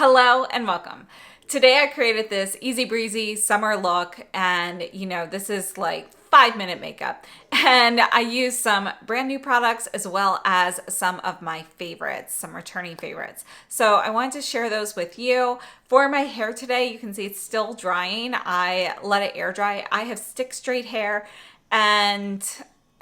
Hello and welcome. Today I created this easy breezy summer look, and this is like 5-minute makeup, and I used some brand new products as well as some of my favorites, some returning favorites. So I wanted to share those with you. For my hair today, you can see it's still drying. I let it air dry. I have stick straight hair, and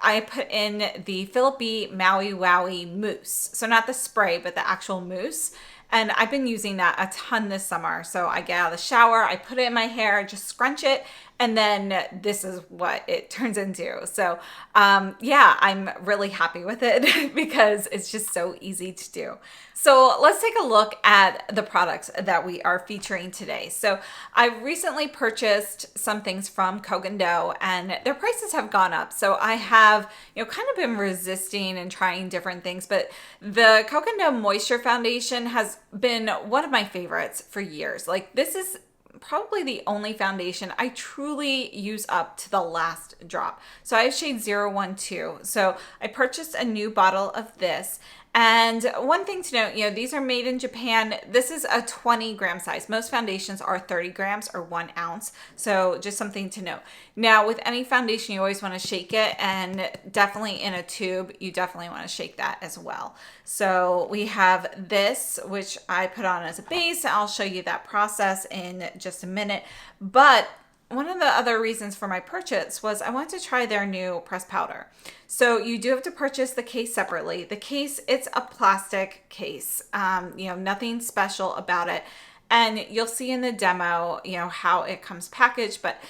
I put in the Philippe Maui Wowie mousse. So not the spray, but the actual mousse. And I've been using that a ton this summer. So I get out of the shower, I put it in my hair, just scrunch it, and then this is what it turns into. So yeah, I'm really happy with it because it's just so easy to do. So let's take a look at the products that we are featuring today. So I recently purchased some things from Koh Gen Do, and their prices have gone up. So I have, kind of been resisting and trying different things, but the Koh Gen Do Moisture Foundation has been one of my favorites for years. Like, this is probably the only foundation I truly use up to the last drop. So I have shade 012. So I purchased a new bottle of this. And one thing to note, these are made in Japan. This is a 20-gram size. Most foundations are 30 grams or 1 ounce. So just something to note. Now, with any foundation, you always want to shake it, and definitely in a tube, you definitely want to shake that as well. So we have this, which I put on as a base. I'll show you that process in just a minute. But one of the other reasons for my purchase was I wanted to try their new pressed powder. So you do have to purchase the case separately. The case, it's a plastic case, nothing special about it. And you'll see in the demo, how it comes packaged, but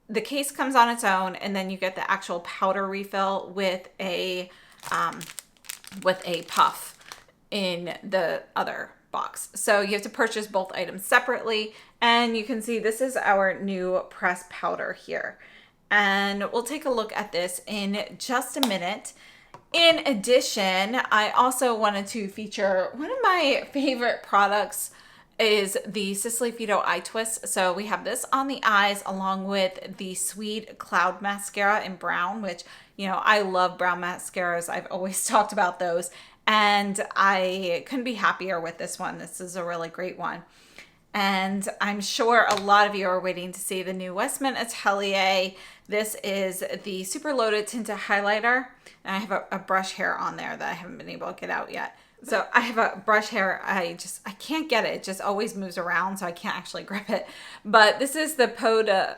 the case comes on its own, and then you get the actual powder refill with a puff in the other box. So you have to purchase both items separately, and you can see this is our new pressed powder here. And we'll take a look at this in just a minute. In addition, I also wanted to feature one of my favorite products is the Sisley Eye Twists. So we have this on the eyes along with the Sweet Cloud Mascara in brown, which, I love brown mascaras. I've always talked about those. And I couldn't be happier with this one. This is a really great one. And I'm sure a lot of you are waiting to see the new Westman Atelier. This is the Super Loaded Tinted Highlighter. And I have a brush hair on there that I haven't been able to get out yet. So I have a brush hair. I can't get it. It just always moves around, so I can't actually grip it. But this is the Peau de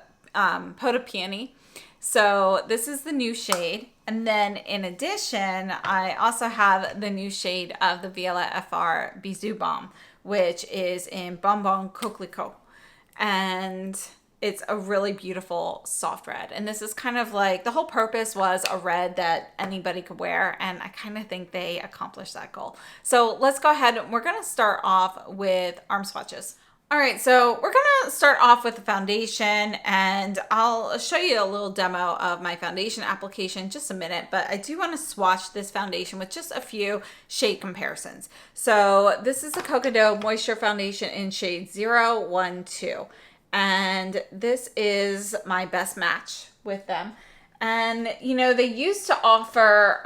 Peony. So this is the new shade. And then in addition, I also have the new shade of the Violette FR Bisou Balm, which is in Bonbon Coquelicot. And it's a really beautiful soft red. And this is kind of like, the whole purpose was a red that anybody could wear. And I kind of think they accomplished that goal. So let's go ahead. We're going to start off with arm swatches. All right, so we're gonna start off with the foundation, and I'll show you a little demo of my foundation application in just a minute, but I do wanna swatch this foundation with just a few shade comparisons. So this is the Koh Gen Do Moisture Foundation in shade 012, and this is my best match with them. And they used to offer,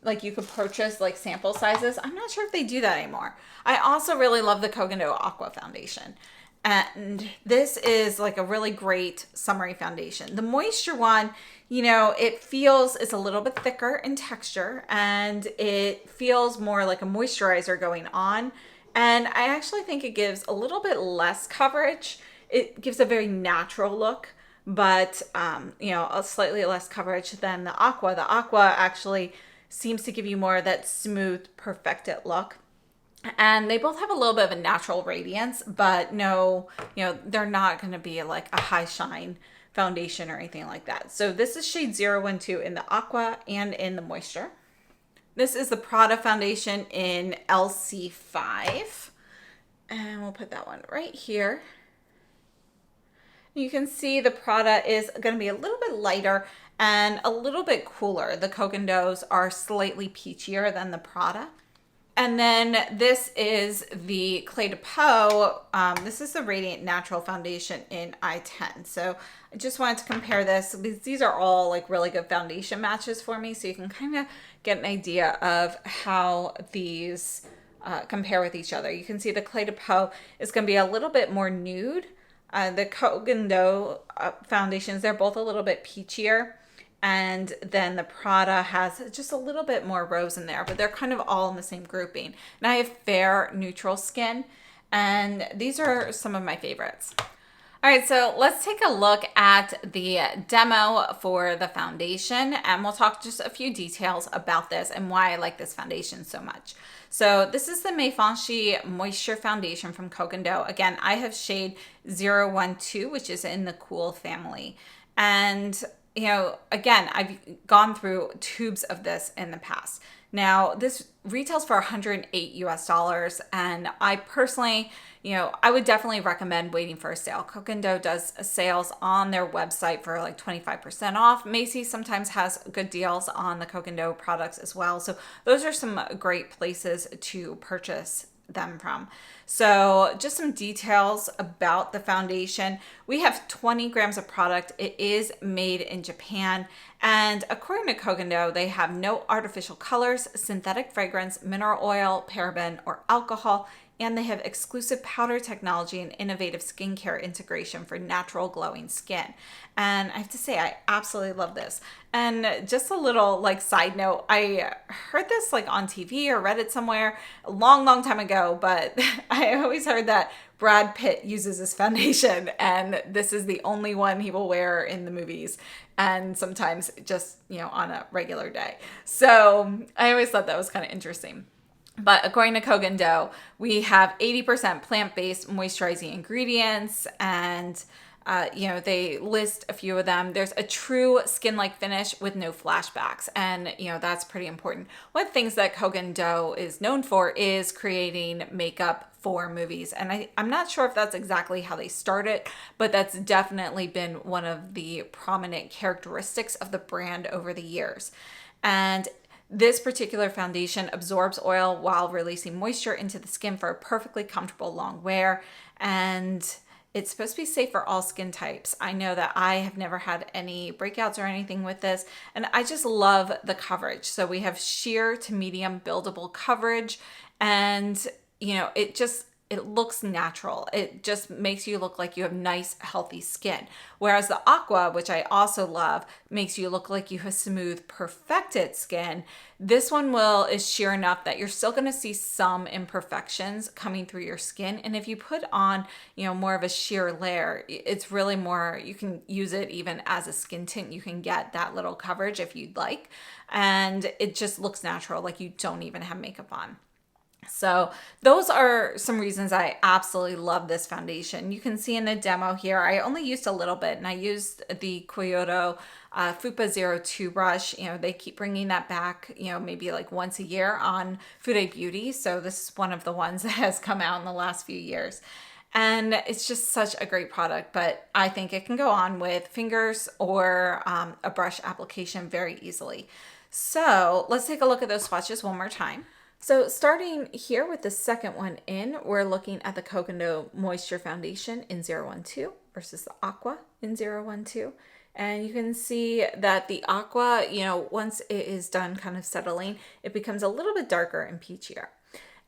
like, you could purchase like sample sizes. I'm not sure if they do that anymore. I also really love the Koh Gen Do Aqua Foundation. And this is like a really great summery foundation. The moisture one, it feels, it's a little bit thicker in texture, and it feels more like a moisturizer going on. And I actually think it gives a little bit less coverage. It gives a very natural look, but, a slightly less coverage than the Aqua. The Aqua actually seems to give you more of that smooth, perfected look. And they both have a little bit of a natural radiance, but no, they're not going to be like a high shine foundation or anything like that. So this is shade 012 in the Aqua and in the Moisture. This is the Prada foundation in LC5. And we'll put that one right here. You can see the Prada is going to be a little bit lighter and a little bit cooler. The Koh Gen Do's are slightly peachier than the Prada. And then this is the Cle de Peau. This is the Radiant Natural Foundation in I-10. So I just wanted to compare this. These are all like really good foundation matches for me. So you can kind of get an idea of how these compare with each other. You can see the Cle de Peau is going to be a little bit more nude. The Koh Gen Do foundations, they're both a little bit peachier. And then the Prada has just a little bit more rose in there, but they're kind of all in the same grouping. And I have fair neutral skin, and these are some of my favorites. All right, so let's take a look at the demo for the foundation, and we'll talk just a few details about this and why I like this foundation so much. So this is the Givenchy Moisture Foundation from Koh Gen Do. Again, I have shade 012, which is in the Cool family. And you know, again, I've gone through tubes of this in the past. Now, this retails for $108 US, and I personally, you know, I would definitely recommend waiting for a sale. Koh Gen Do does sales on their website for like 25% off. Macy's sometimes has good deals on the Koh Gen Do products as well. So those are some great places to purchase them from. So just some details about the foundation. We have 20 grams of product. It is made in Japan. And according to Koh Gen Do, they have no artificial colors, synthetic fragrance, mineral oil, paraben, or alcohol. And they have exclusive powder technology and innovative skincare integration for natural glowing skin. And I have to say, I absolutely love this. And just a little like side note, I heard this like on TV or read it somewhere a long, long time ago, but I always heard that Brad Pitt uses this foundation and this is the only one he will wear in the movies. And sometimes just, you know, on a regular day. So I always thought that was kind of interesting. But according to Koh Gen Do, we have 80% plant-based moisturizing ingredients, and you know, they list a few of them. There's a true skin-like finish with no flashbacks, and you know, that's pretty important. One of the things that Koh Gen Do is known for is creating makeup for movies, and I'm not sure if that's exactly how they started, but that's definitely been one of the prominent characteristics of the brand over the years. And this particular foundation absorbs oil while releasing moisture into the skin for a perfectly comfortable long wear. And it's supposed to be safe for all skin types. I know that I have never had any breakouts or anything with this. And I just love the coverage. So we have sheer to medium buildable coverage. And, you know, it looks natural. It just makes you look like you have nice, healthy skin. Whereas the Aqua, which I also love, makes you look like you have smooth, perfected skin. This one is sheer enough that you're still gonna see some imperfections coming through your skin. And if you put on, you know, more of a sheer layer, it's really more, you can use it even as a skin tint. You can get that little coverage if you'd like. And it just looks natural, like you don't even have makeup on. So those are some reasons I absolutely love this foundation. You can see in the demo here, I only used a little bit, and I used the Kyoto Fupa 02 brush. You know, they keep bringing that back, you know, maybe like once a year on Fude Beauty. So this is one of the ones that has come out in the last few years. And it's just such a great product, but I think it can go on with fingers or a brush application very easily. So let's take a look at those swatches one more time. So starting here with the second one in, we're looking at the Koh Gen Do Moisture Foundation in 012 versus the Aqua in 012. And you can see that the Aqua, you know, once it is done kind of settling, it becomes a little bit darker and peachier.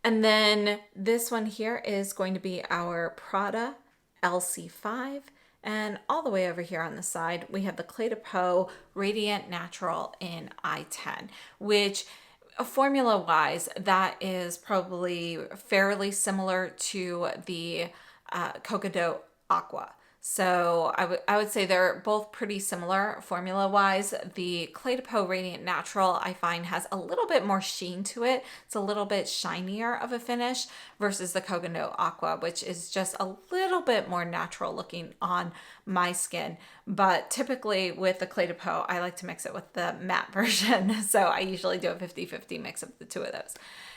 And then this one here is going to be our Prada LC5. And all the way over here on the side, we have the Cle de Peau Radiant Natural in I-10, which formula-wise, that is probably fairly similar to the Koh Gen Do Aqua. So I would say they're both pretty similar formula-wise. The Cle de Peau Radiant Natural, I find, has a little bit more sheen to it. It's a little bit shinier of a finish versus the Koh Gen Do Aqua, which is just a little bit more natural looking on my skin. But typically with the Cle de Peau, I like to mix it with the matte version. So I usually do a 50-50 mix of the two of those.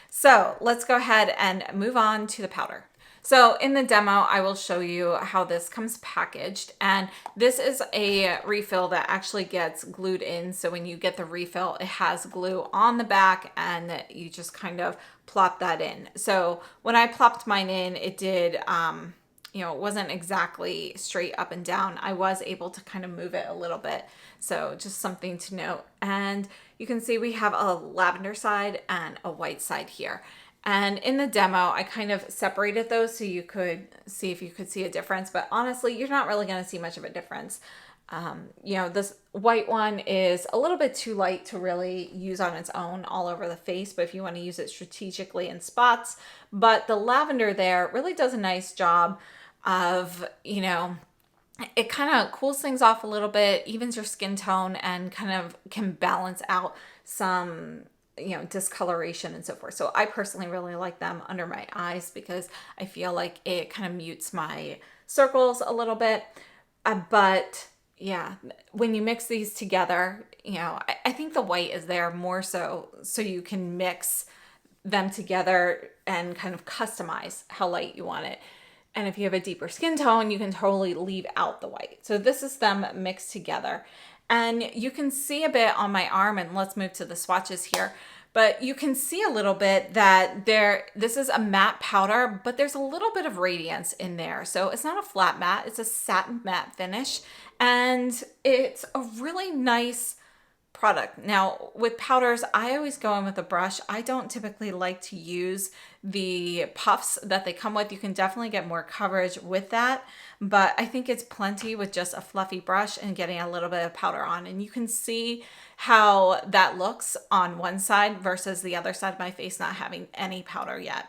So let's go ahead and move on to the powder. So in the demo, I will show you how this comes packaged, and this is a refill that actually gets glued in. So when you get the refill, it has glue on the back and you just kind of plop that in. So when I plopped mine in, it did, you know, it wasn't exactly straight up and down. I was able to kind of move it a little bit. So just something to note. And you can see we have a lavender side and a white side here. And in the demo, I kind of separated those so you could see if you could see a difference. But honestly, you're not really going to see much of a difference. You know, this white one is a little bit too light to really use on its own all over the face, but if you want to use it strategically in spots. But the lavender there really does a nice job of, you know, it kind of cools things off a little bit, evens your skin tone, and kind of can balance out some, you know, discoloration and so forth. So I personally really like them under my eyes because I feel like it kind of mutes my circles a little bit. But yeah, when you mix these together, you know, I think the white is there more so you can mix them together and kind of customize how light you want it. And if you have a deeper skin tone, you can totally leave out the white. So this is them mixed together. And you can see a bit on my arm, and let's move to the swatches here. But you can see a little bit that this is a matte powder, but there's a little bit of radiance in there. So it's not a flat matte, it's a satin matte finish. And it's a really nice product. Now with powders, I always go in with a brush. I don't typically like to use the puffs that they come with. You can definitely get more coverage with that, but I think it's plenty with just a fluffy brush and getting a little bit of powder on. And you can see how that looks on one side versus the other side of my face not having any powder yet.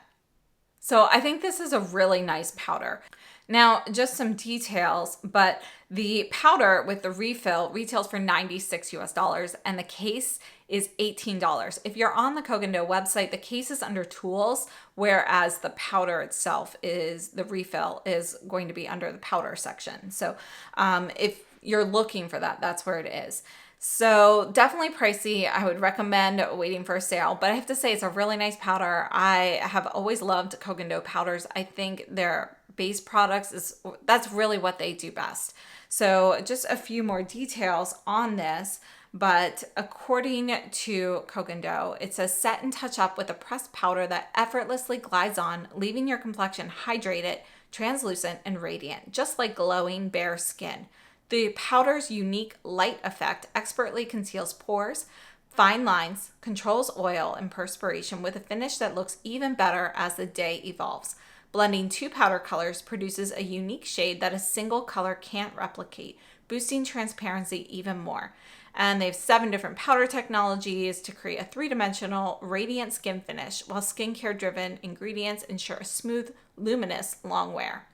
So I think this is a really nice powder. Now, just some details, but the powder with the refill retails for $96 and the case is $18. If you're on the Koh Gen Do website, the case is under tools, whereas the powder itself the refill is going to be under the powder section. So if you're looking for that, that's where it is. So definitely pricey. I would recommend waiting for a sale, but I have to say it's a really nice powder. I have always loved Koh Gen Do powders. I think their base products that's really what they do best. So just a few more details on this, but according to Koh Gen Do, it says set and touch up with a pressed powder that effortlessly glides on, leaving your complexion hydrated, translucent, and radiant, just like glowing bare skin. The powder's unique light effect expertly conceals pores, fine lines, controls oil and perspiration with a finish that looks even better as the day evolves. Blending two powder colors produces a unique shade that a single color can't replicate, boosting transparency even more. And they have 7 different powder technologies to create a 3-dimensional, radiant skin finish, while skincare-driven ingredients ensure a smooth, luminous, long wear.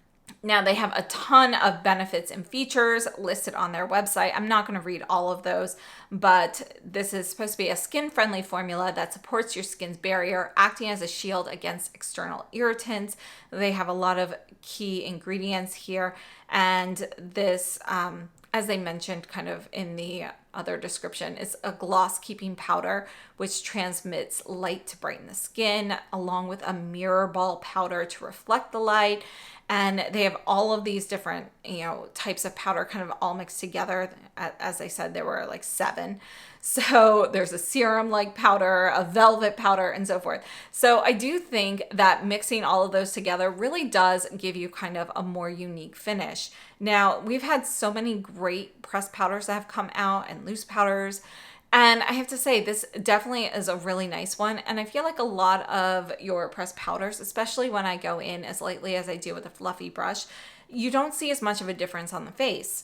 Now, they have a ton of benefits and features listed on their website. I'm not going to read all of those, but this is supposed to be a skin-friendly formula that supports your skin's barrier, acting as a shield against external irritants. They have a lot of key ingredients here, and this, as they mentioned kind of in the other description, is a gloss-keeping powder, which transmits light to brighten the skin, along with a mirror ball powder to reflect the light. And they have all of these different, types of powder kind of all mixed together. As I said, there were like 7. So there's a serum-like powder, a velvet powder, and so forth. So I do think that mixing all of those together really does give you kind of a more unique finish. Now, we've had so many great pressed powders that have come out and loose powders. And I have to say, this definitely is a really nice one. And I feel like a lot of your pressed powders, especially when I go in as lightly as I do with a fluffy brush, you don't see as much of a difference on the face.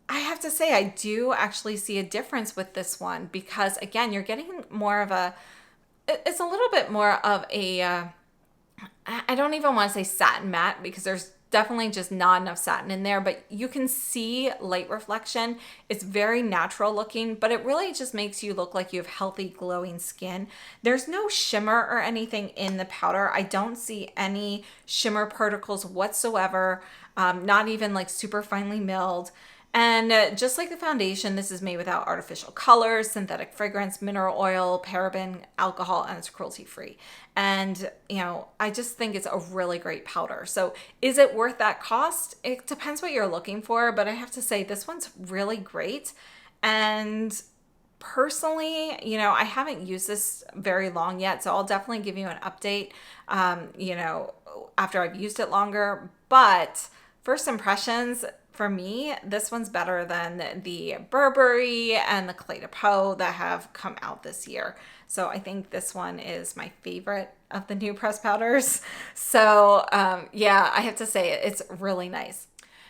I have to say, I do actually see a difference with this one because, again, you're getting more of it's a little bit more of a, I don't even want to say satin matte because there's definitely just not enough satin in there, but you can see light reflection. It's very natural looking, but it really just makes you look like you have healthy, glowing skin. There's no shimmer or anything in the powder. I don't see any shimmer particles whatsoever, not even like super finely milled. And just like the foundation, this is made without artificial colors, synthetic fragrance, mineral oil, paraben, alcohol, and it's cruelty-free. And, I just think it's a really great powder. So is it worth that cost? It depends what you're looking for, but I have to say this one's really great. And personally, I haven't used this very long yet, so I'll definitely give you an update, after I've used it longer. But first impressions, for me, this one's better than the Burberry and the Cle de Peau that have come out this year. So I think this one is my favorite of the new pressed powders. So yeah, I have to say it's really nice.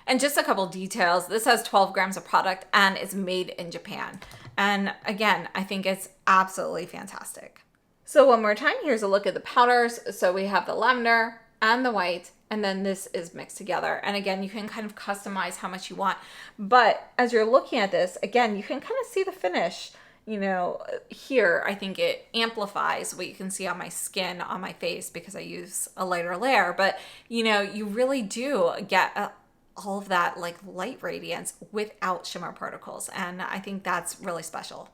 And just a couple details. This has 12 grams of product and it's made in Japan. And again, I think it's absolutely fantastic. So one more time, here's a look at the powders. So we have the lavender and the white, and then this is mixed together. And again, you can kind of customize how much you want. But as you're looking at this, again, you can kind of see the finish. You know, here, I think it amplifies what you can see on my skin, on my face, because I use a lighter layer. But, you know, you really do get all of that like light radiance without shimmer particles. And I think that's really special.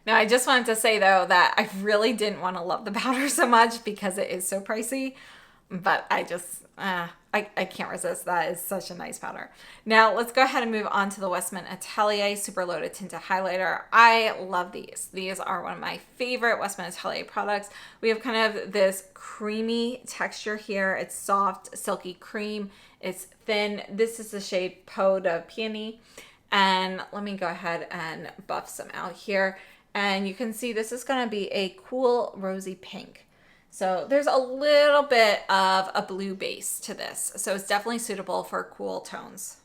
Now, I just wanted to say though that I really didn't want to love the powder so much because it is so pricey, but I just, I can't resist. That is such a nice powder. Now let's go ahead and move on to the Westman Atelier Super Loaded Tinted Highlighter. I love these. These are one of my favorite Westman Atelier products. We have kind of this creamy texture here. It's soft, silky cream. It's thin. This is the shade Peau de Peony. And let me go ahead and buff some out here. And you can see this is going to be a cool rosy pink. So there's a little bit of a blue base to this. So it's definitely suitable for cool tones.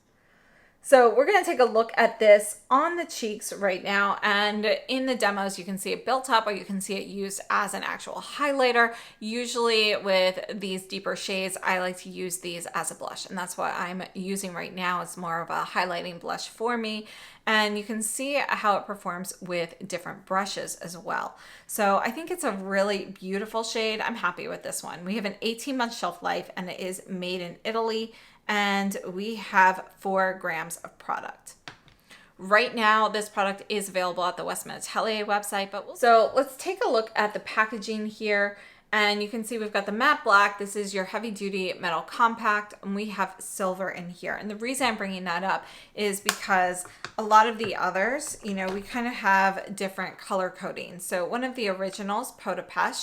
So we're going to take a look at this on the cheeks right now. And in the demos, you can see it built up or you can see it used as an actual highlighter. Usually with these deeper shades, I like to use these as a blush. And that's what I'm using right now. It's more of a highlighting blush for me. And you can see how it performs with different brushes as well. So I think it's a really beautiful shade. I'm happy with this one. We have an 18-month shelf life and it is made in Italy. And we have 4 grams of product. Right now, this product is available at the Westman Atelier website. So let's take a look at the packaging here. And you can see we've got the matte black. This is your heavy duty metal compact. And we have silver in here. And the reason I'm bringing that up is because a lot of the others, you know, we kind of have different color coding. So one of the originals, Peau de Peau,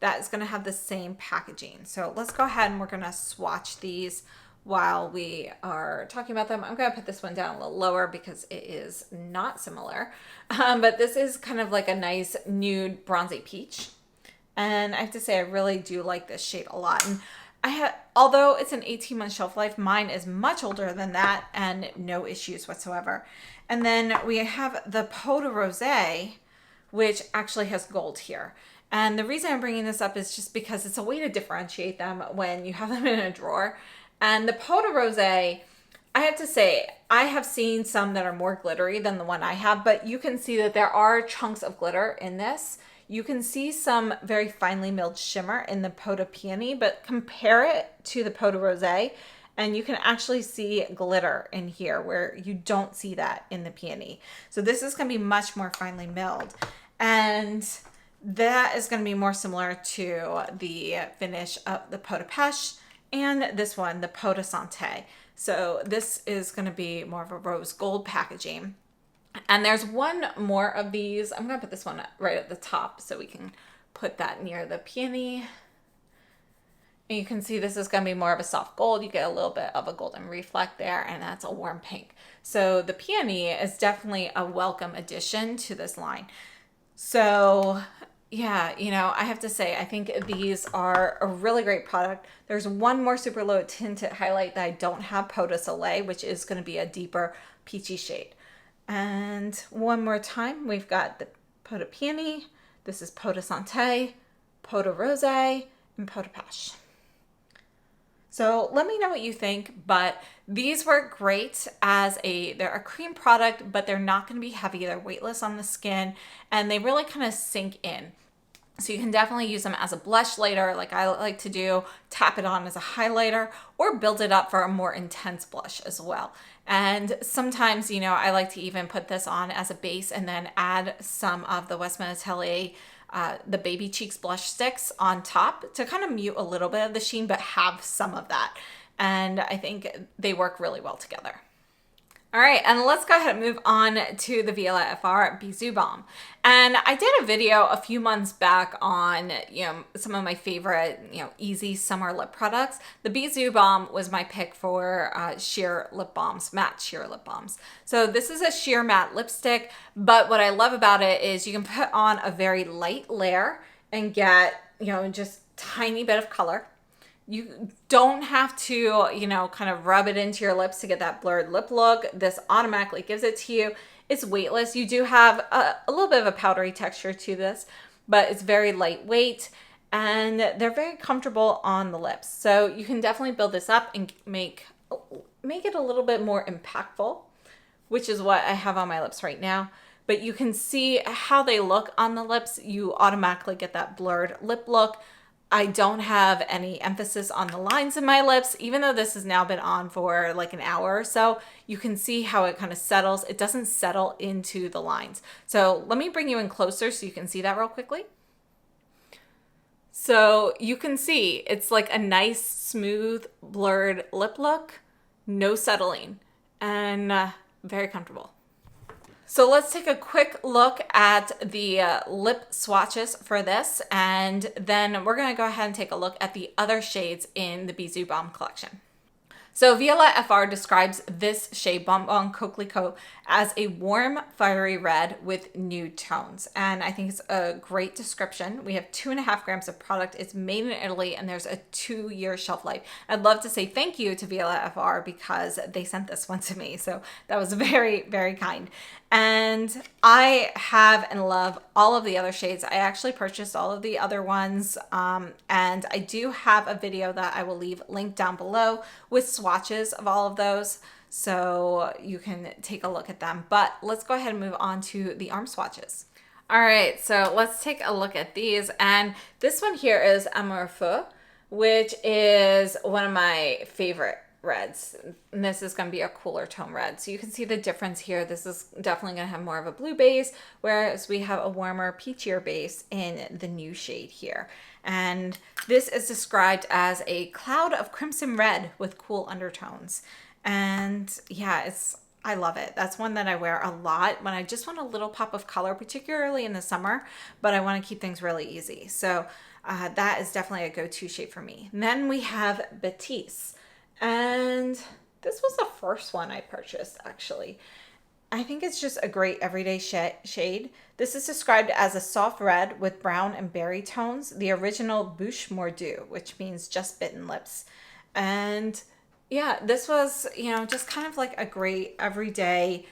that is going to have the same packaging. So let's go ahead and we're going to swatch these while we are talking about them. I'm going to put this one down a little lower because it is not similar. But this is kind of like a nice nude bronzy peach. And I have to say, I really do like this shade a lot. And although it's an 18-month shelf life, mine is much older than that and no issues whatsoever. And then we have the Peau de Rosé, which actually has gold here. And the reason I'm bringing this up is just because it's a way to differentiate them when you have them in a drawer. And the Peau de Rosé, I have to say, I have seen some that are more glittery than the one I have, but you can see that there are chunks of glitter in this. You can see some very finely milled shimmer in the Peau de Peony, but compare it to the Peau de Rosé, and you can actually see glitter in here where you don't see that in the Peony. So this is going to be much more finely milled. And that is going to be more similar to the finish of the Peau de Peau. And this one, the Peau de Santé. So this is going to be more of a rose gold packaging. And there's one more of these. I'm going to put this one right at the top so we can put that near the peony. And you can see this is going to be more of a soft gold. You get a little bit of a golden reflect there, and that's a warm pink. So the peony is definitely a welcome addition to this line. So yeah, you know, I have to say, I think these are a really great product. There's one more super low tinted highlight that I don't have, Peau de Soleil, which is going to be a deeper peachy shade. And one more time, we've got the Peau de Peony. This is Peau de Santé, Peau de Rosé, and Peau de Peau. So let me know what you think, but these work great as they're a cream product, but they're not going to be heavy. They're weightless on the skin, and they really kind of sink in. So you can definitely use them as a blush later, like I like to do, tap it on as a highlighter, or build it up for a more intense blush as well. And sometimes, you know, I like to even put this on as a base and then add some of the Westman Atelier the Baby Cheeks blush sticks on top to kind of mute a little bit of the sheen, but have some of that. And I think they work really well together. All right, and let's go ahead and move on to the Violet FR Bisou Balm. And I did a video a few months back on, you know, some of my favorite, you know, easy summer lip products. The Bisou Balm was my pick for sheer lip balms, matte sheer lip balms. So this is a sheer matte lipstick, but what I love about it is you can put on a very light layer and get, you know, just tiny bit of color. You don't have to, you know, kind of rub it into your lips to get that blurred lip look. This automatically gives it to you. It's weightless. You do have a little bit of a powdery texture to this, but it's very lightweight and they're very comfortable on the lips. So you can definitely build this up and make it a little bit more impactful, which is what I have on my lips right now. But you can see how they look on the lips. You automatically get that blurred lip look. I don't have any emphasis on the lines in my lips, even though this has now been on for like an hour or so. You can see how it kind of settles. It doesn't settle into the lines. So let me bring you in closer so you can see that real quickly. So you can see it's like a nice, smooth, blurred lip look, no settling, and very comfortable. So let's take a quick look at the lip swatches for this, and then we're going to go ahead and take a look at the other shades in the Bisou Balm collection. So Violette FR describes this shade, Bonbon Coquelicot, as a warm, fiery red with nude tones. And I think it's a great description. We have 2.5 grams of product. It's made in Italy and there's a 2-year shelf life. I'd love to say thank you to Violette FR because they sent this one to me. So that was very, very kind. And I have and love all of the other shades. I actually purchased all of the other ones. And I do have a video that I will leave linked down below with swatches of all of those. So you can take a look at them. But let's go ahead and move on to the arm swatches. All right, so let's take a look at these. And this one here is Amour Feu, which is one of my favorite reds. And this is going to be a cooler tone red. So you can see the difference here. This is definitely going to have more of a blue base, whereas we have a warmer, peachier base in the new shade here. And this is described as a cloud of crimson red with cool undertones. And yeah, I love it. That's one that I wear a lot when I just want a little pop of color, particularly in the summer, but I want to keep things really easy. So that is definitely a go-to shade for me. And then we have Batiste. And this was the first one I purchased, actually. I think it's just a great everyday shade. This is described as a soft red with brown and berry tones, the original bouche mordue, which means just bitten lips. And yeah, this was, you know, just kind of like a great everyday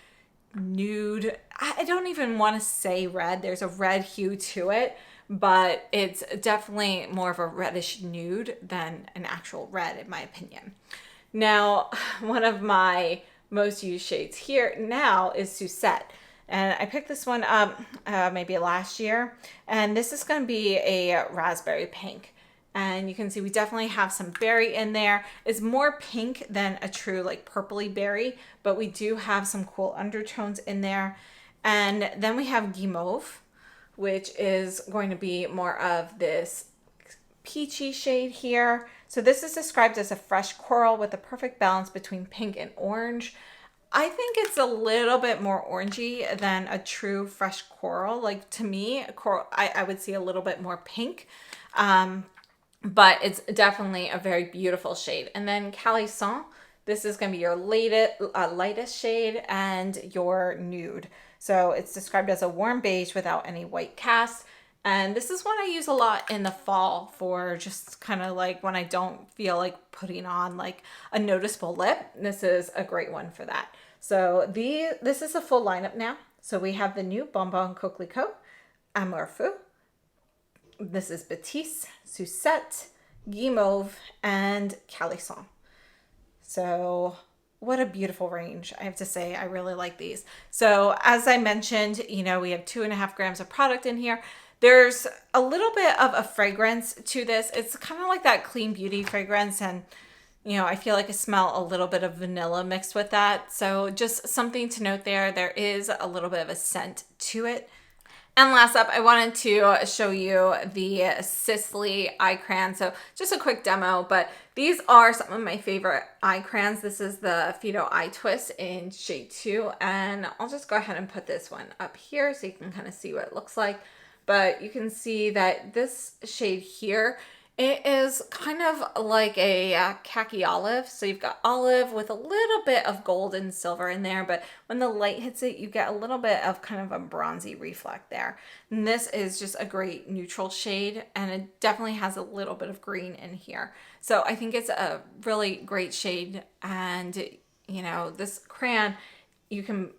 nude. I don't even want to say red. There's a red hue to it, but it's definitely more of a reddish nude than an actual red, in my opinion. Now, one of my most used shades here now is Suzette. And I picked this one up maybe last year. And this is going to be a raspberry pink. And you can see we definitely have some berry in there. It's more pink than a true like purpley berry, but we do have some cool undertones in there. And then we have Guimauve, which is going to be more of this peachy shade here. So this is described as a fresh coral with a perfect balance between pink and orange. I think it's a little bit more orangey than a true fresh coral. Like to me, coral, I would see a little bit more pink, but it's definitely a very beautiful shade. And then Calisson, this is going to be your lightest shade and your nude. So it's described as a warm beige without any white cast. And this is one I use a lot in the fall for just kind of like when I don't feel like putting on like a noticeable lip. This is a great one for that. So this is a full lineup now. So we have the new Bonbon Coquelicot, Amour Feu. This is Batiste, Suzette, Guimauve, and Calisson. So what a beautiful range. I have to say, I really like these. So as I mentioned, you know, we have 2.5 grams of product in here. There's a little bit of a fragrance to this. It's kind of like that clean beauty fragrance. And, you know, I feel like I smell a little bit of vanilla mixed with that. So just something to note there. There is a little bit of a scent to it. And last up, I wanted to show you the Sisley eye crayon. So just a quick demo, but these are some of my favorite eye crayons. This is the Sisley Eye Twists in shade 2. And I'll just go ahead and put this one up here so you can kind of see what it looks like. But you can see that this shade here It is kind of like a khaki olive. So you've got olive with a little bit of gold and silver in there, but when the light hits it, you get a little bit of kind of a bronzy reflect there. And this is just a great neutral shade, and it definitely has a little bit of green in here. So I think it's a really great shade. And you know, this crayon, you can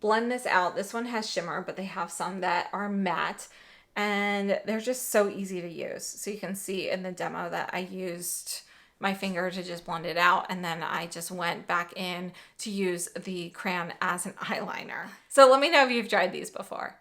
blend this out. This one has shimmer, but they have some that are matte, and they're just so easy to use. So you can see in the demo that I used my finger to just blend it out, and then I just went back in to use the crayon as an eyeliner. So let me know if you've tried these before.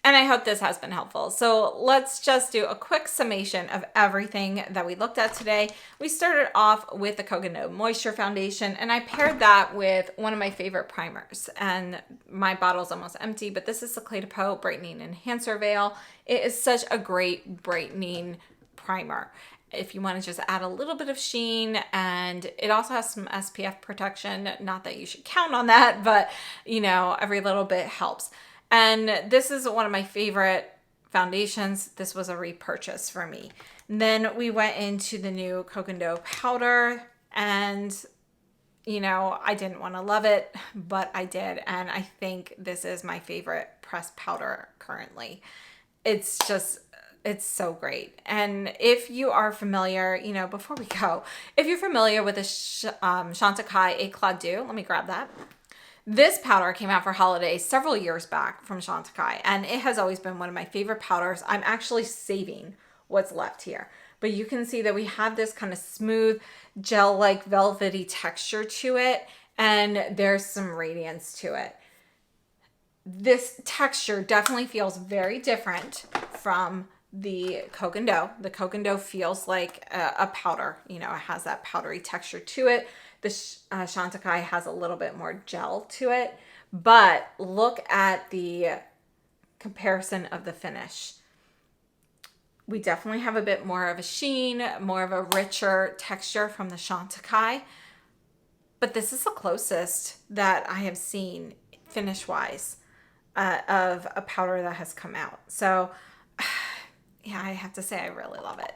And I hope this has been helpful. So let's just do a quick summation of everything that we looked at today. We started off with the Koh Gen Do Moisture Foundation, and I paired that with one of my favorite primers. And my bottle's almost empty, but this is the Cle de Peau Brightening Enhancer Veil. It is such a great brightening primer if you want to just add a little bit of sheen, and it also has some SPF protection. Not that you should count on that, but you know, every little bit helps. And this is one of my favorite foundations. This was a repurchase for me. And then we went into the new Koh Gen Do powder, and you know, I didn't want to love it, but I did. And I think this is my favorite pressed powder currently. It's just, it's so great. And if you are familiar, you know, before we go, if you're familiar with the Chantecaille Cle de Peau, let me grab that. This powder came out for holidays several years back from Chantecaille, and it has always been one of my favorite powders. I'm actually saving what's left here. But you can see that we have this kind of smooth, gel-like velvety texture to it, and there's some radiance to it. This texture definitely feels very different from the Koh Gen Do. The Koh Gen Do feels like a powder. You know, it has that powdery texture to it. The Chantecaille has a little bit more gel to it, but look at the comparison of the finish. We definitely have a bit more of a sheen, more of a richer texture from the Chantecaille, but this is the closest that I have seen finish-wise of a powder that has come out. So yeah, I have to say I really love it.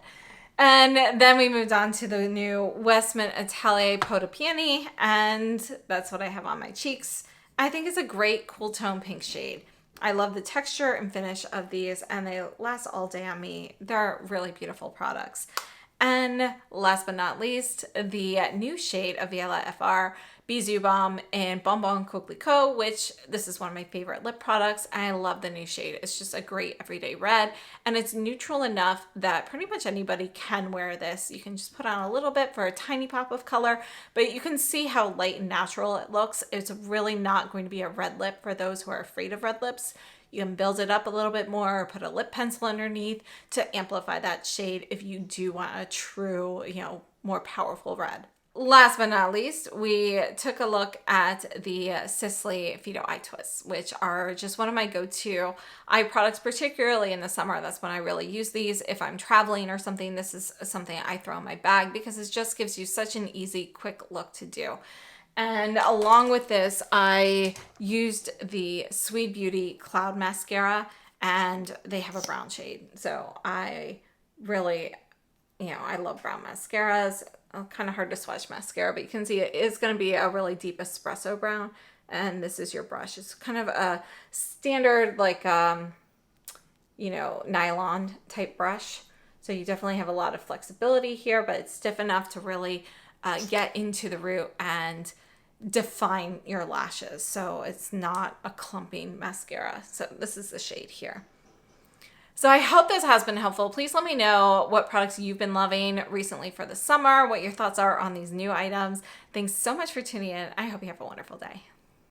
And then we moved on to the new Westman Atelier Peau de Peony, and that's what I have on my cheeks. I think it's a great cool tone pink shade. I love the texture and finish of these, and they last all day on me. They're really beautiful products. And last but not least, the new shade of Violette FR Bisou Balm and Bonbon Coquelicot, which this is one of my favorite lip products. I love the new shade. It's just a great everyday red, and it's neutral enough that pretty much anybody can wear this. You can just put on a little bit for a tiny pop of color, but you can see how light and natural it looks. It's really not going to be a red lip for those who are afraid of red lips. You can build it up a little bit more or put a lip pencil underneath to amplify that shade if you do want a true, you know, more powerful red. Last but not least, we took a look at the Sisley Eye Twists, which are just one of my go-to eye products, particularly in the summer. That's when I really use these. If I'm traveling or something, this is something I throw in my bag because it just gives you such an easy, quick look to do. And along with this, I used the Sweet Beauty Cloud Mascara, and they have a brown shade. So I really, you know, I love brown mascaras. Kind of hard to swatch mascara, but you can see it is going to be a really deep espresso brown, and this is your brush. It's kind of a standard, like, you know, nylon type brush. So you definitely have a lot of flexibility here, but it's stiff enough to really get into the root and define your lashes. So it's not a clumping mascara. So this is the shade here. So I hope this has been helpful. Please let me know what products you've been loving recently for the summer, what your thoughts are on these new items. Thanks so much for tuning in. I hope you have a wonderful day.